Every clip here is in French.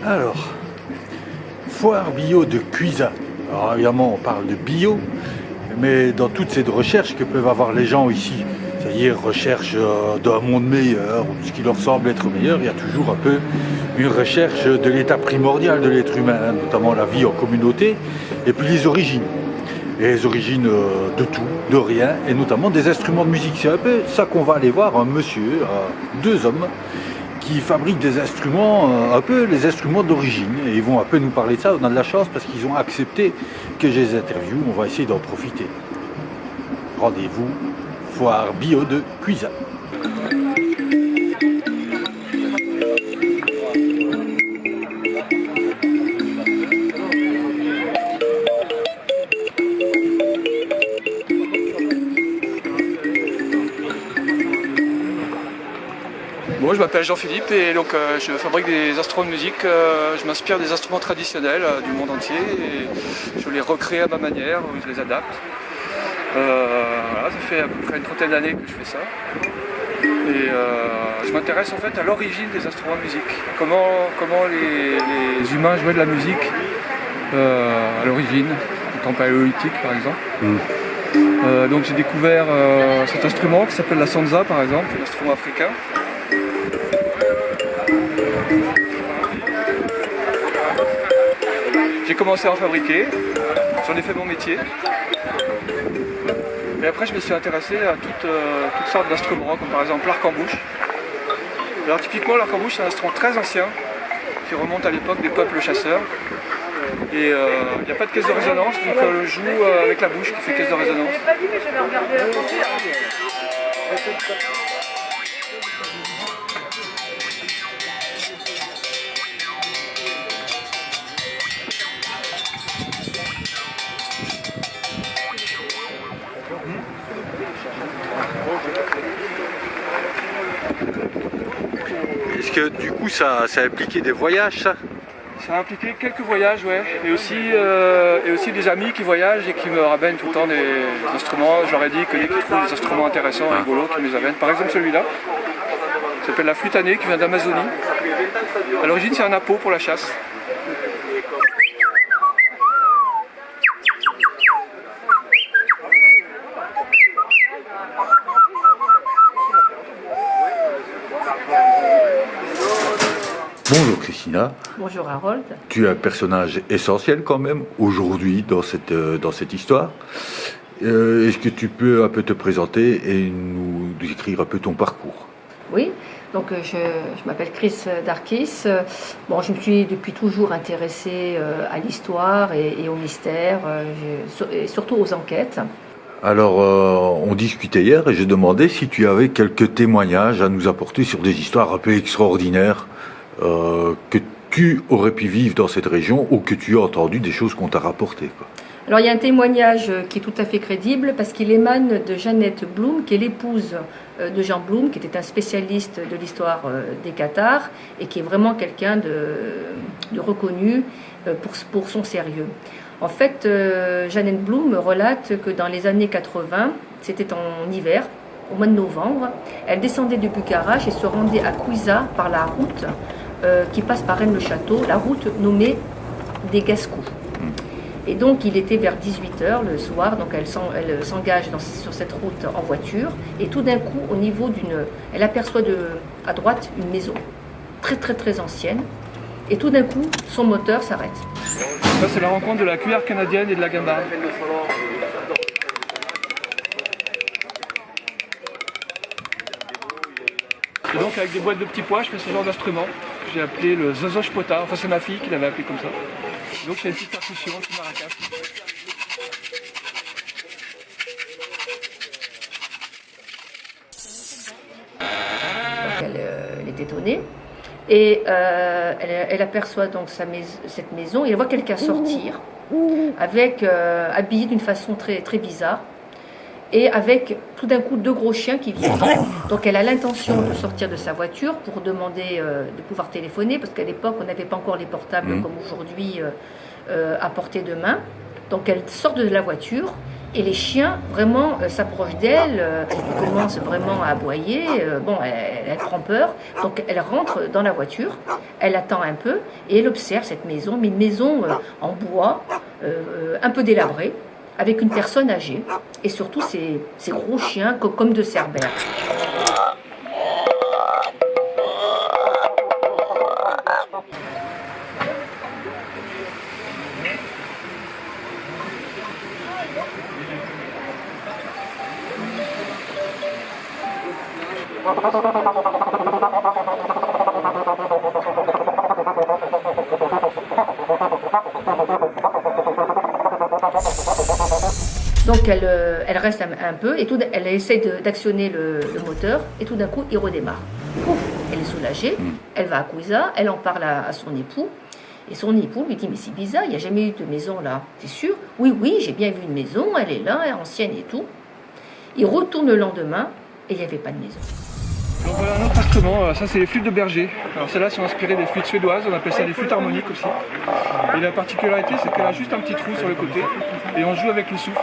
Alors, foire bio de Cuisa. Alors évidemment, on parle de bio, mais dans toutes ces recherches que peuvent avoir les gens ici, c'est-à-dire recherche d'un monde meilleur, ou de ce qui leur semble être meilleur, il y a toujours un peu une recherche de l'état primordial de l'être humain, hein, notamment la vie en communauté, et puis les origines. Et les origines de tout, de rien, et notamment des instruments de musique. C'est un peu ça qu'on va aller voir, un monsieur, deux hommes, qui fabriquent des instruments, un peu les instruments d'origine. Et ils vont un peu nous parler de ça. On a de la chance parce qu'ils ont accepté que je les interviewe. On va essayer d'en profiter. Rendez-vous, foire bio de Cuisa. Moi, je m'appelle Jean-Philippe et donc je fabrique des instruments de musique. Je m'inspire des instruments traditionnels du monde entier et je les recrée à ma manière, je les adapte. Voilà, ça fait à peu près une trentaine d'années que je fais ça. Et je m'intéresse en fait à l'origine des instruments de musique. Comment les humains jouaient de la musique à l'origine, en temps paléolithique par exemple. Donc j'ai découvert cet instrument qui s'appelle la sanza par exemple, un instrument africain. J'ai commencé à en fabriquer, j'en ai fait mon métier. Et après je me suis intéressé à toutes sortes d'instruments, comme par exemple l'arc-en-bouche. Alors typiquement l'arc-en-bouche c'est un instrument très ancien, qui remonte à l'époque des peuples chasseurs. Et il n'y a pas de caisse de résonance, donc on joue avec la bouche qui fait caisse de résonance. Est-ce que du coup ça a impliqué des voyages ça? Ça a impliqué quelques voyages, ouais, et aussi des amis qui voyagent et qui me ramènent tout le temps des instruments. Je leur ai dit que dès qu'ils trouvent des instruments intéressants, rigolos, qu'ils me les amènent. Par exemple celui-là, qui s'appelle la flûte à nez, qui vient d'Amazonie. À l'origine c'est un appôt pour la chasse. Bonjour Christina. Bonjour Harold. Tu es un personnage essentiel quand même aujourd'hui dans cette histoire. Est-ce que tu peux un peu te présenter et nous décrire un peu ton parcours? Oui, donc je m'appelle Chris Darkis. Bon, je me suis depuis toujours intéressée à l'histoire et au mystère, et surtout aux enquêtes. Alors, on discutait hier et j'ai demandé si tu avais quelques témoignages à nous apporter sur des histoires un peu extraordinaires que tu aurais pu vivre dans cette région ou que tu as entendu des choses qu'on t'a rapportées, quoi. Alors il y a un témoignage qui est tout à fait crédible parce qu'il émane de Jeannette Blum, qui est l'épouse de Jean Blum, qui était un spécialiste de l'histoire des Cathares et qui est vraiment quelqu'un de reconnu pour son sérieux. En fait, Jeannette Blum relate que dans les années 80, c'était en hiver, au mois de novembre, elle descendait de Bucarache et se rendait à Cuisa par la route qui passe par Rennes-le-Château, la route nommée des Gascous. Et donc il était vers 18h le soir, donc elle s'engage sur cette route en voiture, et tout d'un coup, au niveau elle aperçoit à droite une maison très très très ancienne, et tout d'un coup, son moteur s'arrête. Ça c'est la rencontre de la cuillère canadienne et de la gambarde. Et donc avec des boîtes de petits pois, je fais ce genre d'instrument. J'ai appelé le zozoche potard, enfin c'est ma fille qui l'avait appelé comme ça. Donc j'ai une petite percussion, une petite maracas. Donc elle est étonnée et elle aperçoit donc cette maison et elle voit quelqu'un sortir avec habillé d'une façon très, très bizarre. Et avec tout d'un coup 2 gros chiens qui viennent. Donc elle a l'intention de sortir de sa voiture pour demander de pouvoir téléphoner, parce qu'à l'époque on n'avait pas encore les portables comme aujourd'hui à portée de main. Donc elle sort de la voiture Et les chiens vraiment s'approchent d'elle, ils commencent vraiment à aboyer. Bon, elle prend peur, donc elle rentre dans la voiture, elle attend un peu et elle observe cette maison, mais une maison en bois, un peu délabrée, avec une personne âgée et surtout ces gros chiens comme de Cerbère. Donc elle reste un peu et elle essaie d'actionner le moteur et tout d'un coup il redémarre. Ouf, elle est soulagée, elle va à Couisa, elle en parle à son époux et son époux lui dit mais c'est bizarre, il n'y a jamais eu de maison là, t'es sûr? Oui, j'ai bien vu une maison, elle est là, elle est ancienne et tout. Il retourne le lendemain et il n'y avait pas de maison. Donc voilà un autre instrument, ça c'est les flûtes de berger. Alors celles-là sont inspirées des flûtes suédoises, on appelle ça des flûtes harmoniques aussi. Et la particularité c'est qu'elle a juste un petit trou sur le côté et on joue avec le souffle.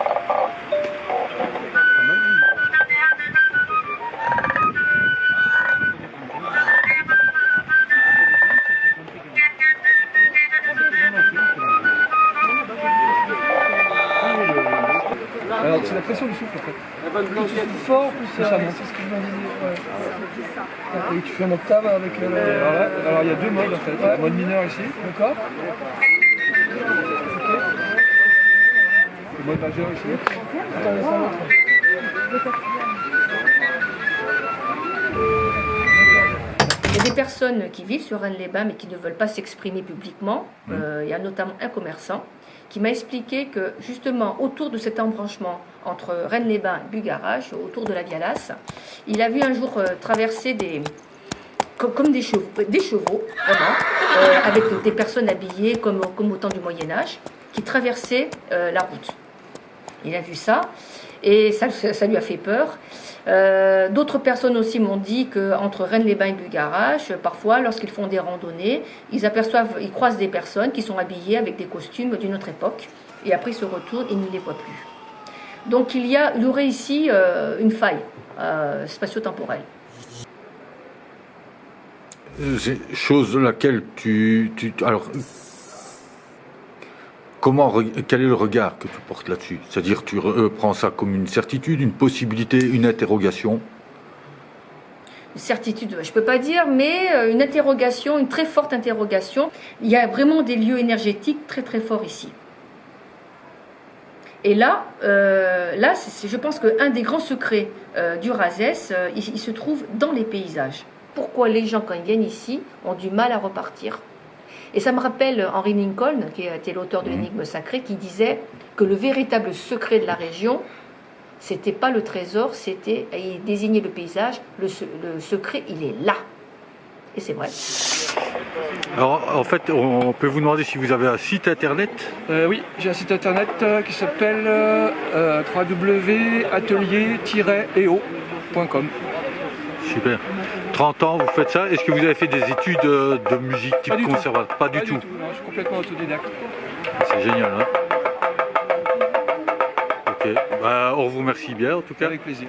Alors c'est la pression du souffle en fait. Plus tu souffles fort, plus ça monte. C'est ce que je me disais. Ouais. Et tu fais une octave avec Alors il y a deux modes en fait. Il y a le mode mineur ici. D'accord. Le mode majeur ici. Il y a des personnes qui vivent sur Rennes-les-Bains mais qui ne veulent pas s'exprimer publiquement. Il y a notamment un commerçant qui m'a expliqué que justement autour de cet embranchement entre Rennes-les-Bains et Bugarach, autour de la Vialasse, il a vu un jour traverser comme des chevaux vraiment, avec des personnes habillées comme au temps du Moyen-Âge, qui traversaient la route. Il a vu ça et ça lui a fait peur. D'autres personnes aussi m'ont dit qu'entre Rennes-les-Bains et Bugarach, parfois, lorsqu'ils font des randonnées, ils croisent des personnes qui sont habillées avec des costumes d'une autre époque, et après ils se retournent et ils ne les voient plus. Donc il y aurait ici une faille spatio-temporelle. C'est chose laquelle alors, quel est le regard que tu portes là-dessus? C'est-à-dire, tu prends ça comme une certitude, une possibilité, une interrogation? Une certitude, je ne peux pas dire, mais une interrogation, une très forte interrogation. Il y a vraiment des lieux énergétiques très très forts ici. Et là, je pense qu'un des grands secrets du Razès, il se trouve dans les paysages. Pourquoi les gens, quand ils viennent ici, ont du mal à repartir? Et ça me rappelle Henry Lincoln, qui était l'auteur de l'Énigme sacrée, qui disait que le véritable secret de la région, c'était pas le trésor, c'était, il désignait le paysage, le secret, il est là. Et c'est vrai. Alors, en fait, on peut vous demander si vous avez un site internet? Oui, j'ai un site internet qui s'appelle www.atelier-eo.com. Super. 30 ans, vous faites ça. Est-ce que vous avez fait des études de musique type conservatoire? Pas du tout. Non, je suis complètement autodidacte. C'est génial, hein? Ok. Bah, on vous remercie bien, en tout cas. Avec plaisir.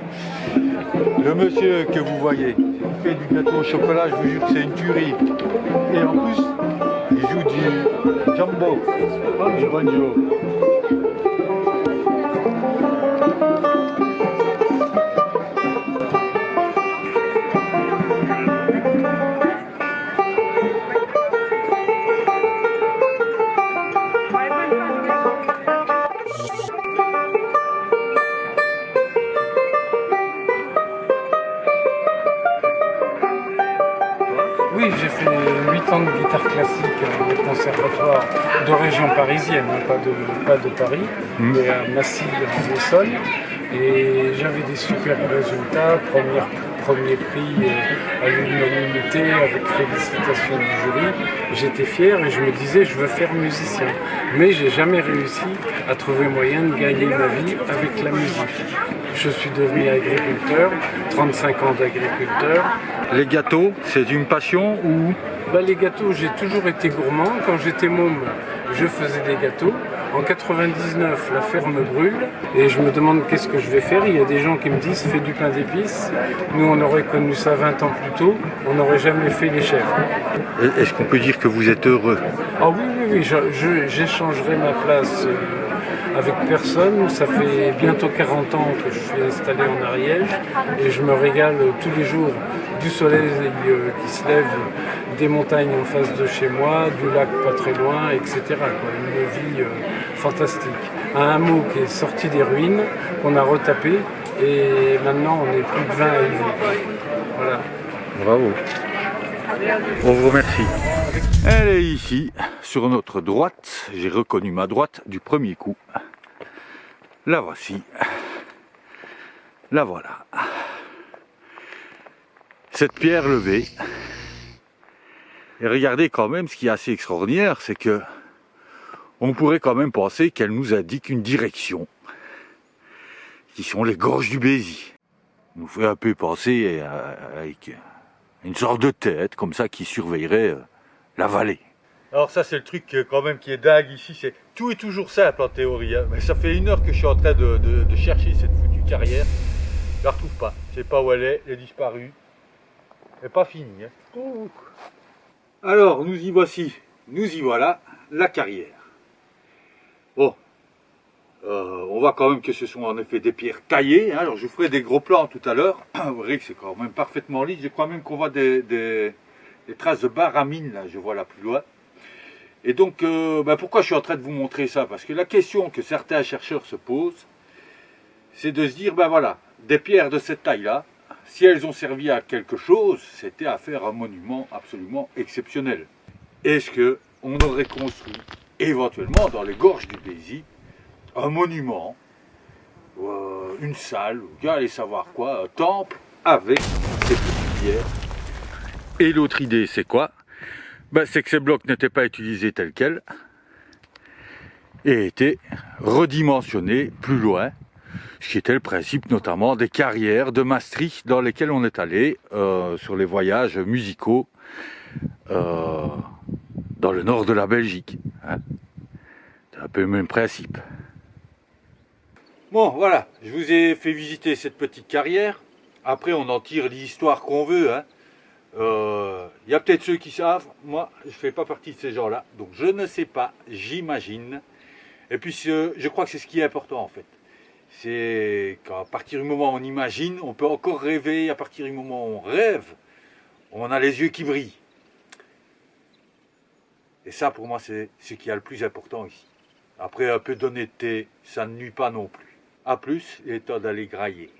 Le monsieur que vous voyez, il fait du gâteau au chocolat, je vous jure que c'est une tuerie. Et en plus, il joue du jumbo, du banjo. Oui, j'ai fait 8 ans de guitare classique au conservatoire de région parisienne, pas de Paris, mais à Massy en Essonne. Et j'avais des super résultats, premier prix à l'unanimité avec félicitations du jury. J'étais fier et je me disais je veux faire musicien. Mais j'ai jamais réussi à trouver moyen de gagner ma vie avec la musique. Je suis devenu agriculteur, 35 ans d'agriculteur. Les gâteaux, c'est une passion ou? Les gâteaux, j'ai toujours été gourmand. Quand j'étais môme, je faisais des gâteaux. En 99, la ferme brûle et je me demande qu'est-ce que je vais faire. Il y a des gens qui me disent fais du pain d'épices. Nous, on aurait connu ça 20 ans plus tôt, on n'aurait jamais fait les chèvres. Est-ce qu'on peut dire que vous êtes heureux? Ah oui, j'échangerai ma place avec personne. Ça fait bientôt 40 ans que je suis installé en Ariège et je me régale tous les jours du soleil qui se lève, des montagnes en face de chez moi, du lac pas très loin, etc. Une vie fantastique. Un hameau qui est sorti des ruines, qu'on a retapé et maintenant on est plus de 20 à y vivre. Voilà. Bravo. On vous remercie. Elle est ici, sur notre droite. J'ai reconnu ma droite du premier coup. La voici. La voilà. Cette pierre levée. Et regardez quand même, ce qui est assez extraordinaire, c'est que on pourrait quand même penser qu'elle nous indique une direction, qui sont les gorges du Bézi. Ça nous fait un peu penser avec une sorte de tête, comme ça, qui surveillerait la vallée. Alors ça, c'est le truc quand même qui est dingue ici, c'est tout est toujours simple en théorie, hein. Mais ça fait 1 heure que je suis en train de chercher cette foutue carrière. Je la retrouve pas, je sais pas où elle est disparue. Elle n'est pas finie, hein. Ouh. Alors, nous y voici, nous y voilà, la carrière. Bon, on voit quand même que ce sont en effet des pierres taillées, hein. Alors je vous ferai des gros plans tout à l'heure. Vous verrez que c'est quand même parfaitement lisse. Je crois même qu'on voit des traces de baramine, là, je vois là plus loin. Et donc, pourquoi je suis en train de vous montrer ça? Parce que la question que certains chercheurs se posent, c'est de se dire, voilà, des pierres de cette taille-là, si elles ont servi à quelque chose, c'était à faire un monument absolument exceptionnel. Est-ce qu'on aurait construit éventuellement dans les gorges du Bézi un monument, une salle, ou allez savoir quoi, un temple avec ces petites pierres? Et l'autre idée, c'est quoi? C'est que ces blocs n'étaient pas utilisés tels quels et étaient redimensionnés plus loin. Ce qui était le principe notamment des carrières de Maastricht dans lesquelles on est allé sur les voyages musicaux dans le nord de la Belgique. Hein. C'est un peu le même principe. Bon, voilà, je vous ai fait visiter cette petite carrière. Après, on en tire l'histoire qu'on veut. Hein. Y a peut-être ceux qui savent. Moi, je ne fais pas partie de ces gens-là. Donc, je ne sais pas, j'imagine. Et puis, je crois que c'est ce qui est important, en fait. C'est qu'à partir du moment où on imagine, on peut encore rêver. À partir du moment où on rêve, on a les yeux qui brillent. Et ça, pour moi, c'est ce qui est le plus important ici. Après, un peu d'honnêteté, ça ne nuit pas non plus. A plus, il est temps d'aller grailler.